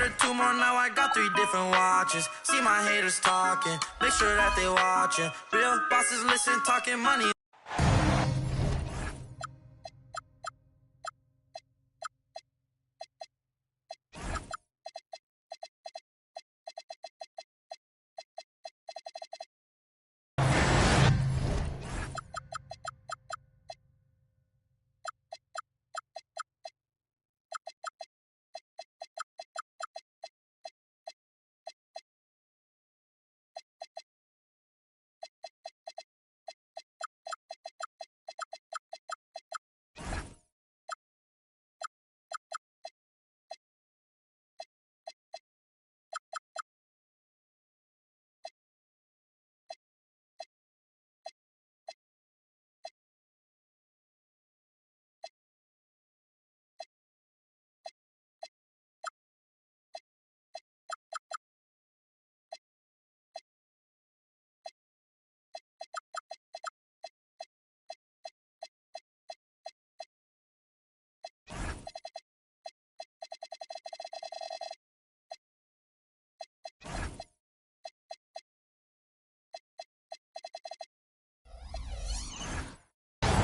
ordered 2 more, now I got 3 different watches. See my haters talking, make sure that they watching. Real bosses listen, talking money.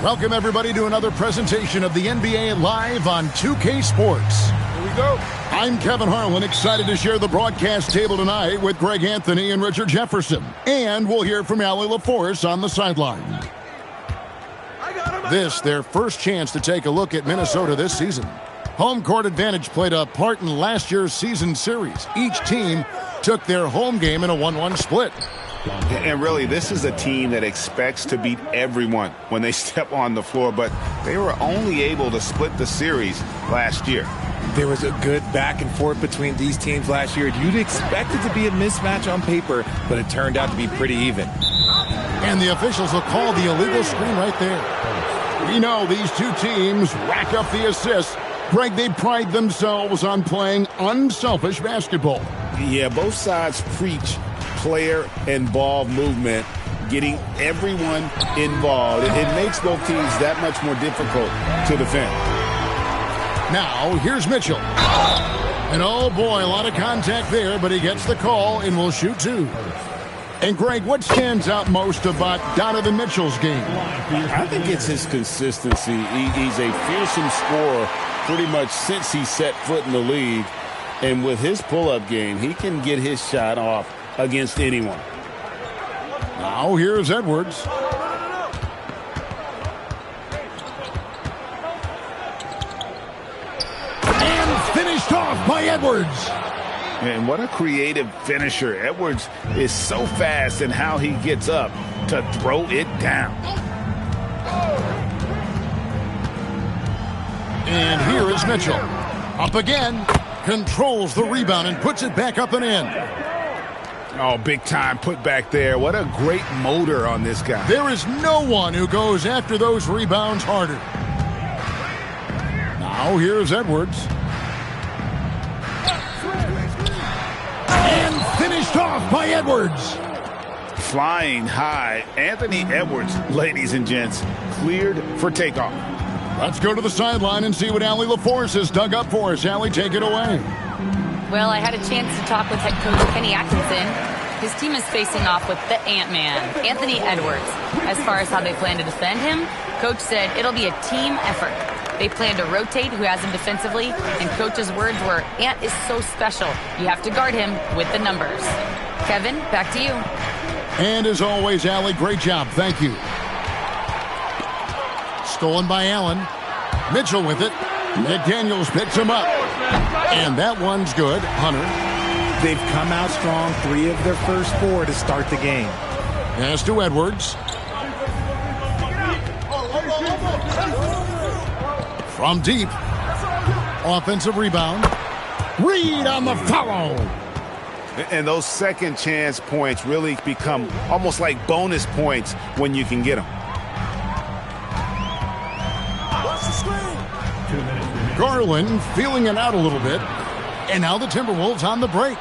Welcome, everybody, to another presentation of the NBA Live on 2K Sports. Here we go. I'm Kevin Harlan, excited to share the broadcast table tonight with Greg Anthony and Richard Jefferson. And we'll hear from Allie LaForce on the sideline. This, their first chance to take a look at Minnesota this season. Home court advantage played a part in last year's season series. Each team took their home game in a 1-1 split. And really, this is a team that expects to beat everyone when they step on the floor, but they were only able to split the series last year. There was a good back and forth between these teams last year. You'd expect it to be a mismatch on paper, but it turned out to be pretty even. And the officials will call the illegal screen right there. We know these two teams rack up the assists. Greg, they pride themselves on playing unselfish basketball. Yeah, both sides preach player and ball movement, getting everyone involved. It makes both teams that much more difficult to defend. Now, here's Mitchell. And oh boy, a lot of contact there, but he gets the call and will shoot 2. And Greg, what stands out most about Donovan Mitchell's game? I think it's his consistency. He's a fearsome scorer pretty much since he set foot in the league. And with his pull-up game, he can get his shot off against anyone. Now here's Edwards. And finished off by Edwards. And what a creative finisher. Edwards is so fast in how he gets up to throw it down. And here is Mitchell. Up again. Controls the rebound and puts it back up and in. Oh, big time put back there. What a great motor on this guy. There is no one who goes after those rebounds harder. Now here's Edwards. And finished off by Edwards. Flying high, Anthony Edwards, ladies and gents, cleared for takeoff. Let's go to the sideline and see what Allie LaForce has dug up for us. Allie, take it away. Well, I had a chance to talk with head coach Kenny Atkinson. His team is facing off with the Ant-Man, Anthony Edwards. As far as how they plan to defend him, coach said it'll be a team effort. They plan to rotate who has him defensively, and coach's words were, Ant is so special. You have to guard him with the numbers. Kevin, back to you. And as always, Allie, great job. Thank you. Stolen by Allen. Mitchell with it. McDaniels picks him up. And that one's good. Hunter. They've come out strong, 3 of their first 4 to start the game. Pass to Edwards. From deep. Offensive rebound. Reed on the follow. And those second chance points really become almost like bonus points when you can get them. Garland feeling it out a little bit. And now the Timberwolves on the break.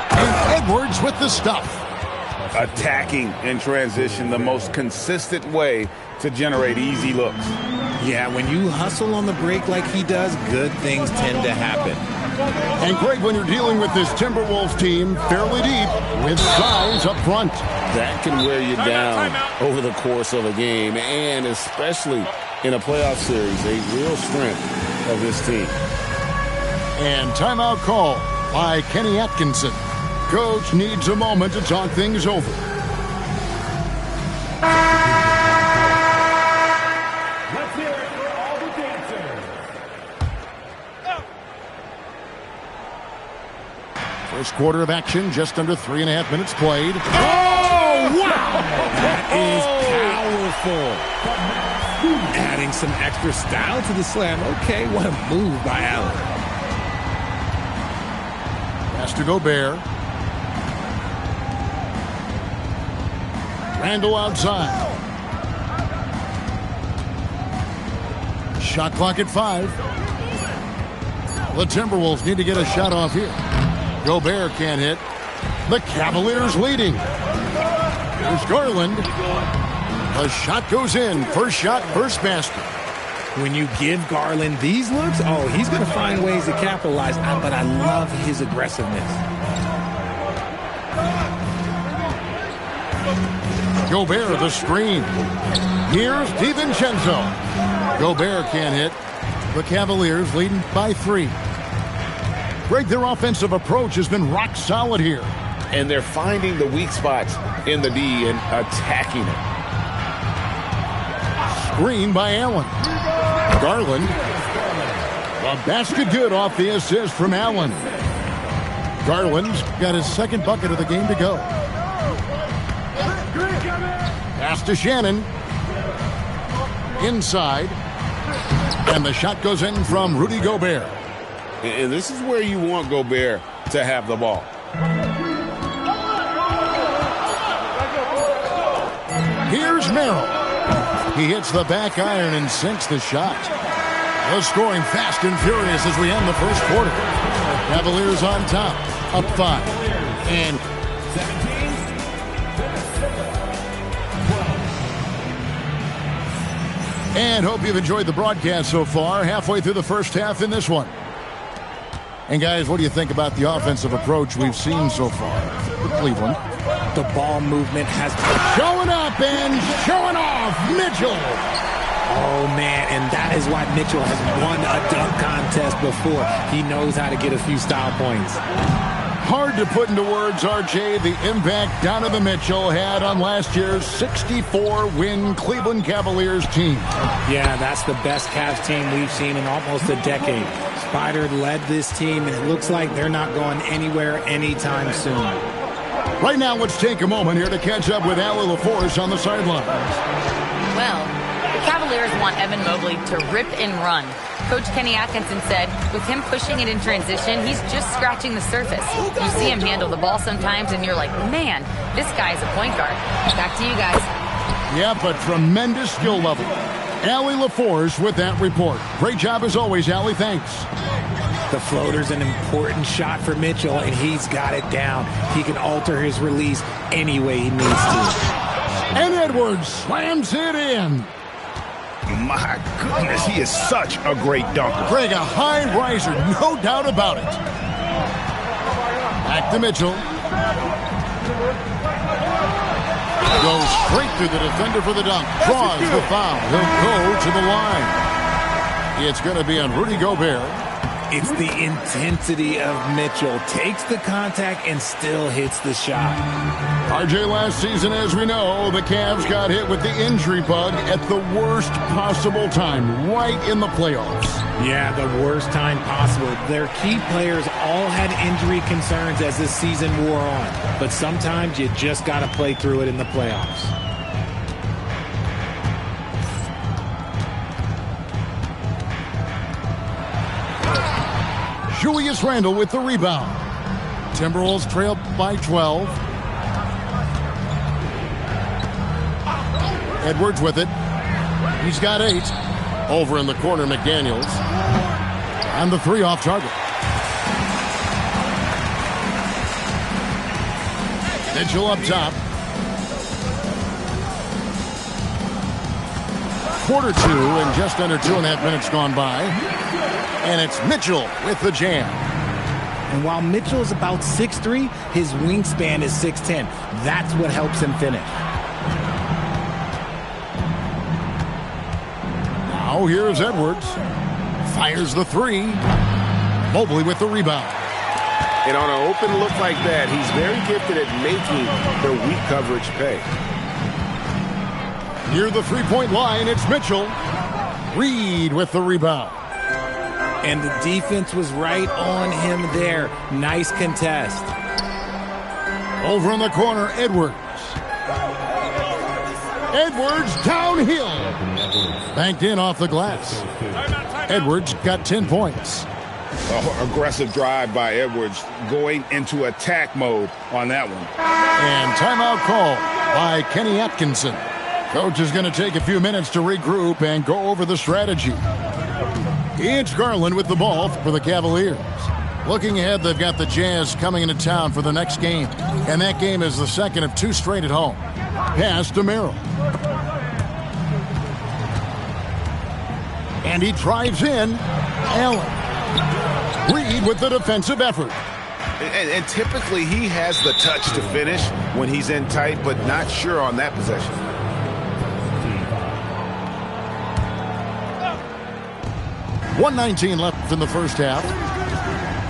And Edwards with the stuff. Attacking in transition, the most consistent way to generate easy looks. Yeah, when you hustle on the break like he does, good things tend to happen. And Greg, when you're dealing with this Timberwolves team fairly deep with size up front, that can wear you down over the course of a game, and especially in a playoff series, a real strength of this team. And timeout call by Kenny Atkinson. Coach needs a moment to talk things over. Let's hear it for all the dancers. First quarter of action, just under 3.5 minutes played. Oh, wow! That is powerful. Adding some extra style to the slam. Okay, what a move by Allen. Pass to Gobert. Randall outside. Shot clock at 5. The Timberwolves need to get a shot off here. Gobert can't hit. The Cavaliers leading. Here's Garland. The shot goes in. First shot, first basket. When you give Garland these looks, oh, he's going to find ways to capitalize. But I love his aggressiveness. Gobert, the screen. Here's DiVincenzo. Gobert can't hit. The Cavaliers leading by 3. Greg, their offensive approach has been rock solid here. And they're finding the weak spots in the D and attacking it. Screen by Allen. Garland. A basket good off the assist from Allen. Garland's got his second bucket of the game to go. Pass to Shannon. Inside. And the shot goes in from Rudy Gobert. And this is where you want Gobert to have the ball. Here's Merrill. He hits the back iron and sinks the shot. The scoring fast and furious as we end the first quarter. Cavaliers on top, up 5. And 17. And hope you've enjoyed the broadcast so far. Halfway through the first half in this one. And guys, what do you think about the offensive approach we've seen so far with Cleveland? The ball movement has Showing up and showing off, Mitchell. Oh, man, and that is why Mitchell has won a dunk contest before. He knows how to get a few style points. Hard to put into words, RJ, the impact Donovan Mitchell had on last year's 64-win Cleveland Cavaliers team. Yeah, that's the best Cavs team we've seen in almost a decade. Spider led this team, and it looks like they're not going anywhere anytime soon. Right now, let's take a moment here to catch up with Allie LaForce on the sidelines. Well, the Cavaliers want Evan Mobley to rip and run. Coach Kenny Atkinson said with him pushing it in transition, he's just scratching the surface. You see him handle the ball sometimes, and you're like, man, this guy is a point guard. Back to you guys. Yeah, but tremendous skill level. Allie LaForce with that report. Great job as always, Allie. Thanks. The floater's an important shot for Mitchell, and he's got it down. He can alter his release any way he needs to. And Edwards slams it in. My goodness, he is such a great dunker. Greg, a high riser, no doubt about it. Back to Mitchell. Goes straight through the defender for the dunk. Draws the foul. He'll go to the line. It's going to be on Rudy Gobert. It's the intensity of Mitchell. Takes the contact and still hits the shot. RJ, last season, as we know, the Cavs got hit with the injury bug at the worst possible time, right in the playoffs. Yeah, the worst time possible. Their key players all had injury concerns as the season wore on. But sometimes you just got to play through it in the playoffs. Julius Randle with the rebound. Timberwolves trail by 12. Edwards with it. He's got 8. Over in the corner, McDaniels. And the 3 off target. Mitchell up top. Quarter 2 and just under 2.5 minutes gone by. And it's Mitchell with the jam. And while Mitchell is about 6'3", his wingspan is 6'10". That's what helps him finish. Now here's Edwards. Fires the three. Mobley with the rebound. And on an open look like that, he's very gifted at making the weak coverage pay. Near the three-point line, it's Mitchell. Reed with the rebound. And the defense was right on him there. Nice contest. Over in the corner, Edwards. Edwards downhill. Banked in off the glass. Edwards got 10 points. Aggressive drive by Edwards, going into attack mode on that one. And timeout call by Kenny Atkinson. Coach is going to take a few minutes to regroup and go over the strategy. It's Garland with the ball for the Cavaliers. Looking ahead, they've got the Jazz coming into town for the next game. And that game is the second of 2 straight at home. Pass to Merrill. And he drives in. Allen. Reed with the defensive effort. And typically he has the touch to finish when he's in tight, but not sure on that possession. .119 left in the first half.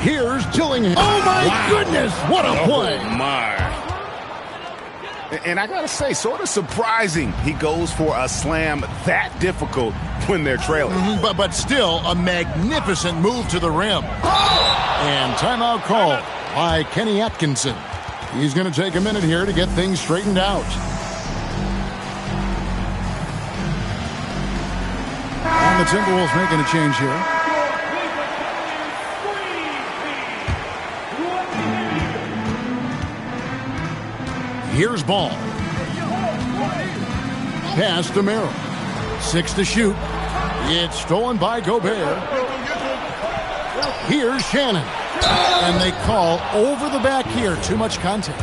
Here's Dillingham. Oh, my goodness. What a play. Oh, my. And I got to say, sort of surprising he goes for a slam that difficult when they're trailing. But still a magnificent move to the rim. And timeout call by Kenny Atkinson. He's going to take a minute here to get things straightened out. And the Timberwolves making a change here. Here's Ball. Pass to Merrill. 6 to shoot. It's stolen by Gobert. Here's Shannon. And they call over the back here. Too much contact.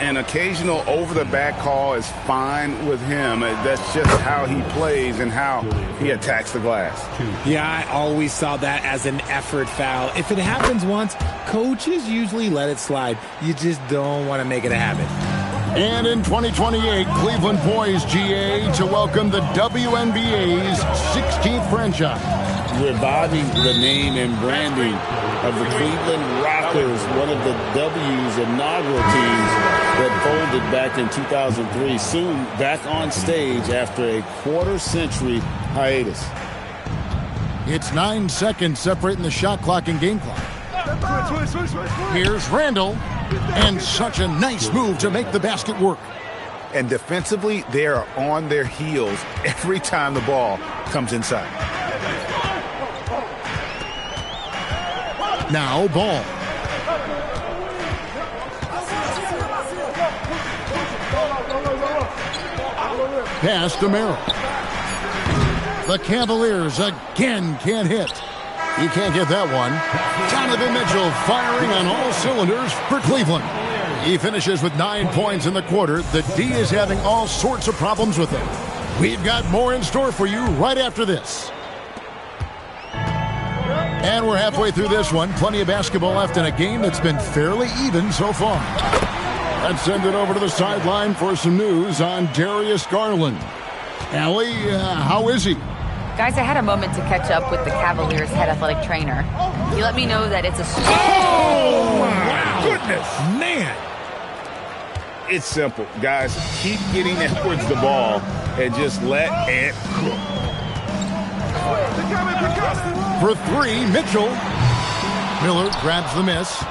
An occasional over-the-back call is fine with him. That's just how he plays and how he attacks the glass. Yeah, I always saw that as an effort foul. If it happens once, coaches usually let it slide. You just don't want to make it a habit. And in 2028, Cleveland poised, GA, to welcome the WNBA's 16th franchise. Reviving the name and branding of the Cleveland Rockers, one of the W's inaugural teams that folded back in 2003, soon back on stage after a quarter-century hiatus. It's 9 seconds separating the shot clock and game clock. Here's Randall, and such a nice move to make the basket work. And defensively, they are on their heels every time the ball comes inside. Now Ball. Pass to Merrill. The Cavaliers again can't hit. He can't get that one. Donovan Mitchell firing on all cylinders for Cleveland. He finishes with 9 points in the quarter. The D is having all sorts of problems with him. We've got more in store for you right after this. And we're halfway through this one. Plenty of basketball left in a game that's been fairly even so far. Let's send it over to the sideline for some news on Darius Garland. Allie, how is he? Guys, I had a moment to catch up with the Cavaliers head athletic trainer. He let me know that it's a... Oh, my goodness. Man. It's simple, guys. Keep getting Edwards the ball and just let it cook. For three, Mitchell. Miller grabs the miss.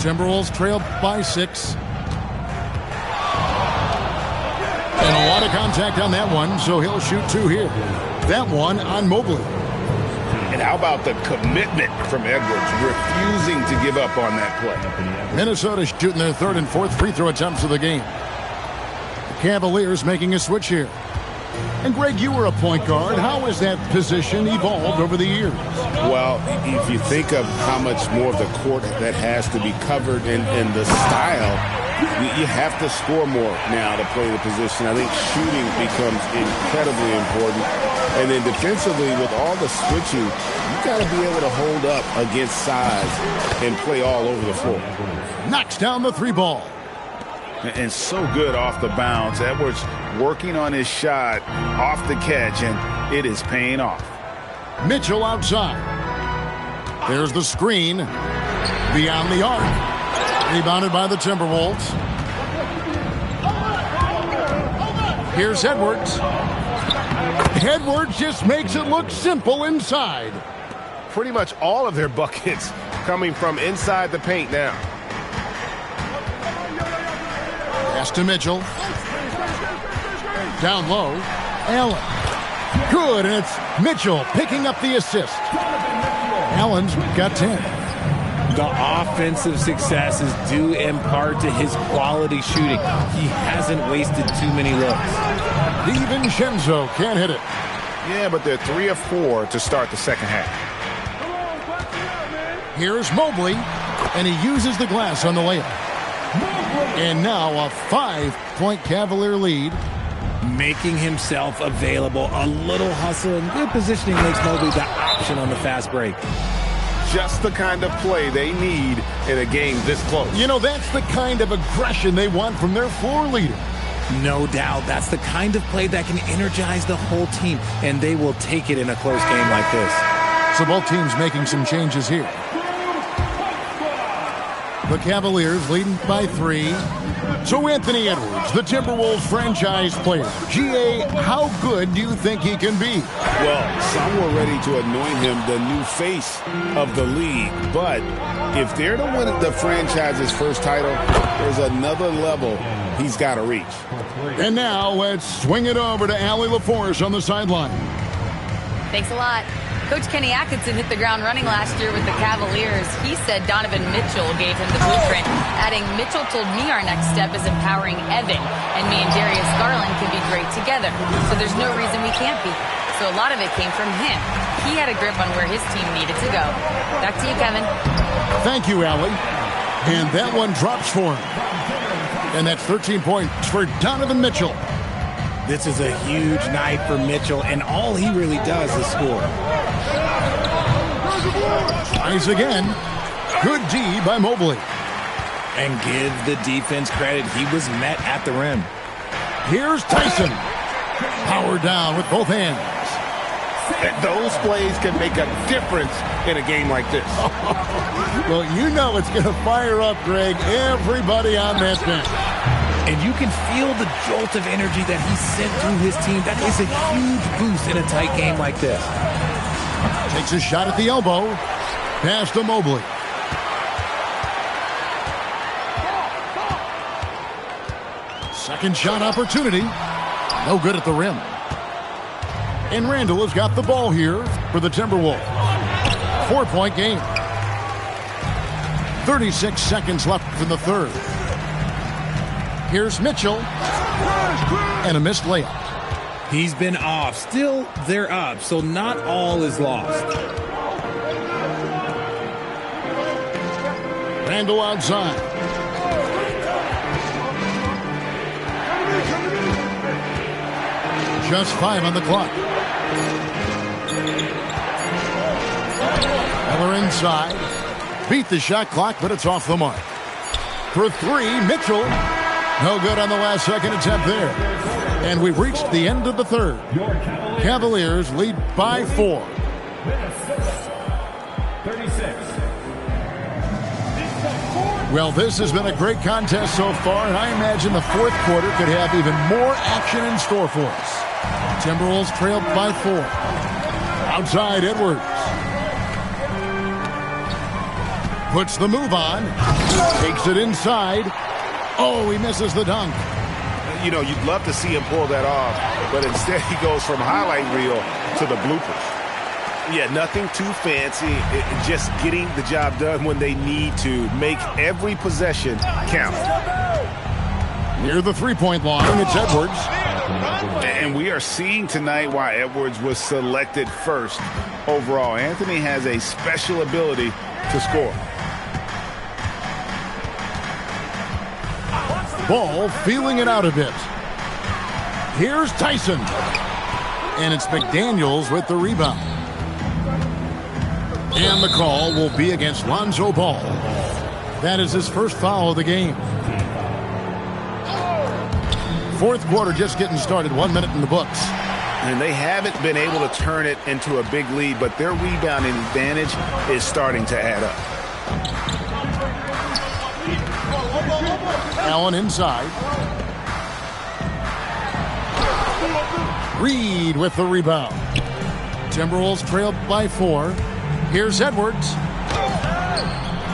Timberwolves trail by 6. And a lot of contact on that one, so he'll shoot 2 here. That one on Mobley. And how about the commitment from Edwards, refusing to give up on that play? Minnesota shooting their 3rd and 4th free throw attempts of the game. The Cavaliers making a switch here. And Greg, you were a point guard. How has that position evolved over the years? Well, if you think of how much more of the court that has to be covered and the style You have to score more now to play the position. I think shooting becomes incredibly important. And then defensively, with all the switching, you got to be able to hold up against size and play all over the floor. Knocks down the three ball. And so good off the bounce. Edwards working on his shot off the catch, and it is paying off. Mitchell outside. There's the screen. Beyond the arc. Rebounded by the Timberwolves. Here's Edwards. Edwards just makes it look simple inside. Pretty much all of their buckets coming from inside the paint now. Pass to Mitchell. Down low. Allen. Good, and it's Mitchell picking up the assist. Allen's got 10. The offensive success is due in part to his quality shooting. He hasn't wasted too many looks. DiVincenzo can't hit it. Yeah, but they're 3 of 4 to start the second half. Here's Mobley, and he uses the glass on the layup. And now a 5-point Cavalier lead. Making himself available. A little hustle and good positioning makes Mobley the option on the fast break. Just the kind of play they need in a game this close. You know, that's the kind of aggression they want from their floor leader. No doubt. That's the kind of play that can energize the whole team, and they will take it in a close game like this. So both teams making some changes here. The Cavaliers leading by 3. So Anthony Edwards, the Timberwolves franchise player. GA, how good do you think he can be? Well, some were ready to anoint him the new face of the league. But if they're to win the franchise's first title, there's another level he's got to reach. And now let's swing it over to Allie LaForce on the sideline. Thanks a lot. Coach Kenny Atkinson hit the ground running last year with the Cavaliers. He said Donovan Mitchell gave him the blueprint, adding, Mitchell told me our next step is empowering Evan, and me and Darius Garland can be great together. So there's no reason we can't be. So a lot of it came from him. He had a grip on where his team needed to go. Back to you, Kevin. Thank you, Allie. And that one drops for him. And that's 13 points for Donovan Mitchell. This is a huge night for Mitchell, and all he really does is score. Tries again. Good D by Mobley. And give the defense credit. He was met at the rim. Here's Tyson. Power down with both hands. Those plays can make a difference in a game like this. Well, you know it's going to fire up, Greg, everybody on that bench. And you can feel the jolt of energy that he sent through his team. That is a huge boost in a tight game like this. Takes a shot at the elbow. Pass to Mobley. Second shot opportunity. No good at the rim. And Randall has got the ball here for the Timberwolves. 4-point game. 36 seconds left in the third. Here's Mitchell. And a missed layup. He's been off. Still, they're up, so not all is lost. Randall outside. Just 5 on the clock. Miller inside. Beat the shot clock, but it's off the mark. For 3, Mitchell. No good on the last second attempt there. And we've reached the end of the third. Cavaliers lead by 4. 36. Well, this has been a great contest so far, and I imagine the fourth quarter could have even more action in store for us. Timberwolves trailed by 4. Outside, Edwards. Puts the move on. Takes it inside. Oh, he misses the dunk. You know, you'd love to see him pull that off, but instead he goes from highlight reel to the bloopers. Yeah, nothing too fancy. Just getting the job done when they need to. Make every possession count. Near the three-point line, it's Edwards. And we are seeing tonight why Edwards was selected first overall. Anthony has a special ability to score. Ball feeling it out a bit. Here's Tyson. And it's McDaniels with the rebound. And the call will be against Lonzo Ball. That is his first foul of the game. Fourth quarter just getting started. 1 minute in the books. And they haven't been able to turn it into a big lead, but their rebounding advantage is starting to add up. Allen inside. Reed with the rebound. Timberwolves trailed by 4. Here's Edwards.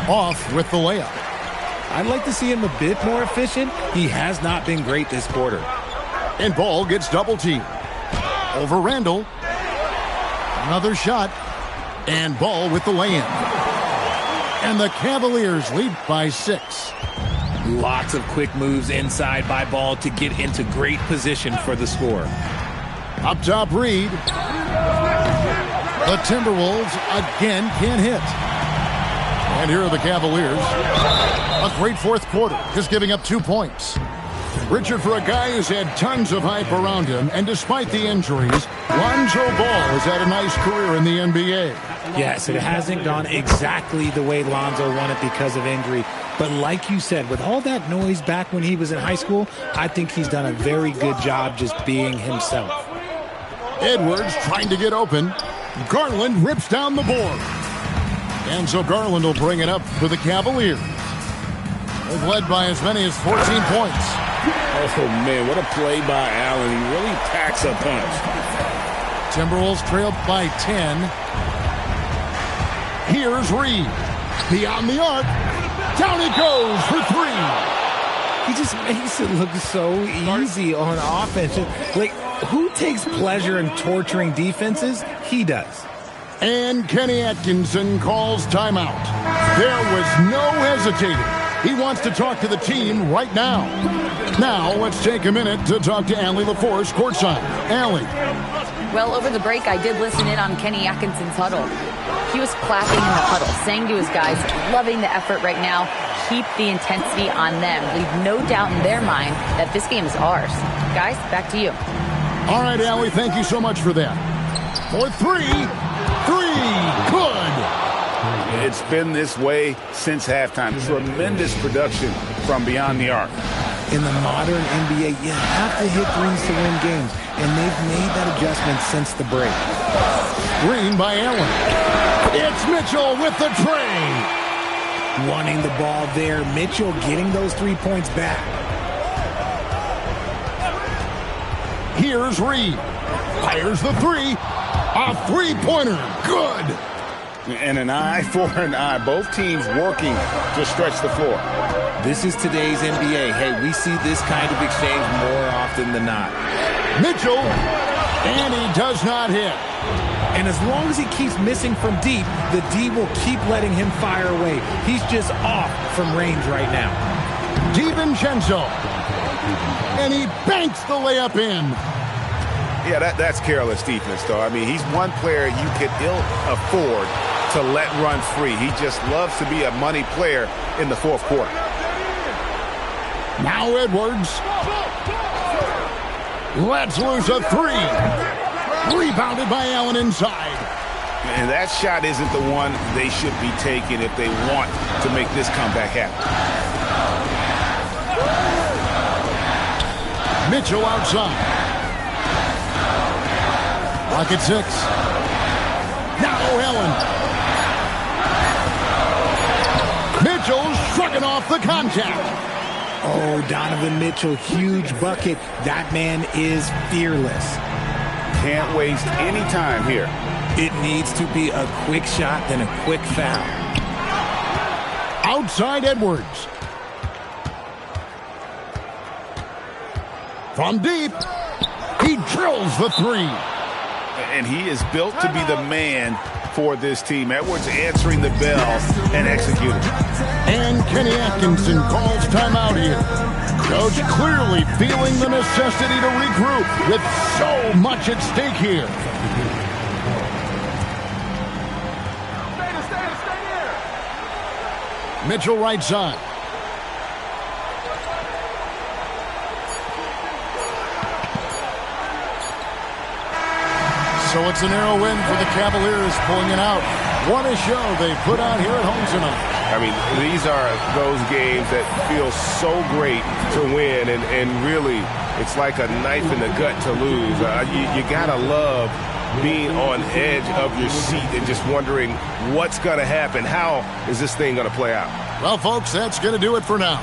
Off with the layup. I'd like to see him a bit more efficient. He has not been great this quarter. And Ball gets double teamed. Over Randall. Another shot. And Ball with the lay-in. And the Cavaliers lead by 6. Lots of quick moves inside by Ball to get into great position for the score. Up top, Reed. The Timberwolves again can't hit. And here are the Cavaliers. A great fourth quarter, just giving up 2 points. Richard, for a guy who's had tons of hype around him, and despite the injuries, Lonzo Ball has had a nice career in the NBA. Yes, it hasn't gone exactly the way Lonzo wanted because of injury. But like you said, with all that noise back when he was in high school, I think he's done a very good job just being himself. Edwards trying to get open. Garland rips down the board. And so Garland will bring it up for the Cavaliers. They've led by as many as 14 points. Oh, man, what a play by Allen. He really packs a punch. Timberwolves trailed by 10. Here's Reed. Beyond the arc. Down he goes for 3. He just makes it look so easy on offense. Like, who takes pleasure in torturing defenses? He does. And Kenny Atkinson calls timeout. There was no hesitating. He wants to talk to the team right now. Now, let's take a minute to talk to Allie LaForce courtside. Allie. Well, over the break, I did listen in on Kenny Atkinson's huddle. He was clapping in the huddle, saying to his guys, loving the effort right now. Keep the intensity on them. Leave no doubt in their mind that this game is ours. Guys, back to you. All right, Allie, thank you so much for that. For 3. 3. Good. It's been this way since halftime. Tremendous production from beyond the arc. In the modern NBA, you have to hit threes to win games, and they've made that adjustment since the break. Screen by Allen. It's Mitchell with the tray. Wanting the ball there, Mitchell getting those 3 points back. Here's Reed. Fires the 3. A three-pointer. Good. And an eye for an eye. Both teams working to stretch the floor. This is today's NBA. Hey, we see this kind of exchange more often than not. Mitchell. And he does not hit. And as long as he keeps missing from deep, the D will keep letting him fire away. He's just off from range right now. DiVincenzo. And he banks the layup in. Yeah, that's careless defense, though. I mean, he's one player you could ill afford to let run free. He just loves to be a money player in the fourth quarter. Now Edwards. Let's lose a 3. Rebounded by Allen inside. And that shot isn't the one they should be taking if they want to make this comeback happen. Mitchell outside. Lock at 6. Now Allen. Mitchell shrugging off the contact. Oh, Donovan Mitchell, huge bucket. That man is fearless. Can't waste any time here. It needs to be a quick shot, then a quick foul. Outside Edwards. From deep, he drills the 3. And he is built to be the man for this team. Edwards answering the bell and executing. And Kenny Atkinson calls timeout here. Coach clearly feeling the necessity to regroup with so much at stake here. Mitchell right side. So it's a narrow win for the Cavaliers, pulling it out. What a show they put on here at home tonight. I mean, these are those games that feel so great to win, and really, it's like a knife in the gut to lose. You gotta love being on edge of your seat and just wondering what's gonna happen. How is this thing gonna play out? Well, folks, that's going to do it for now.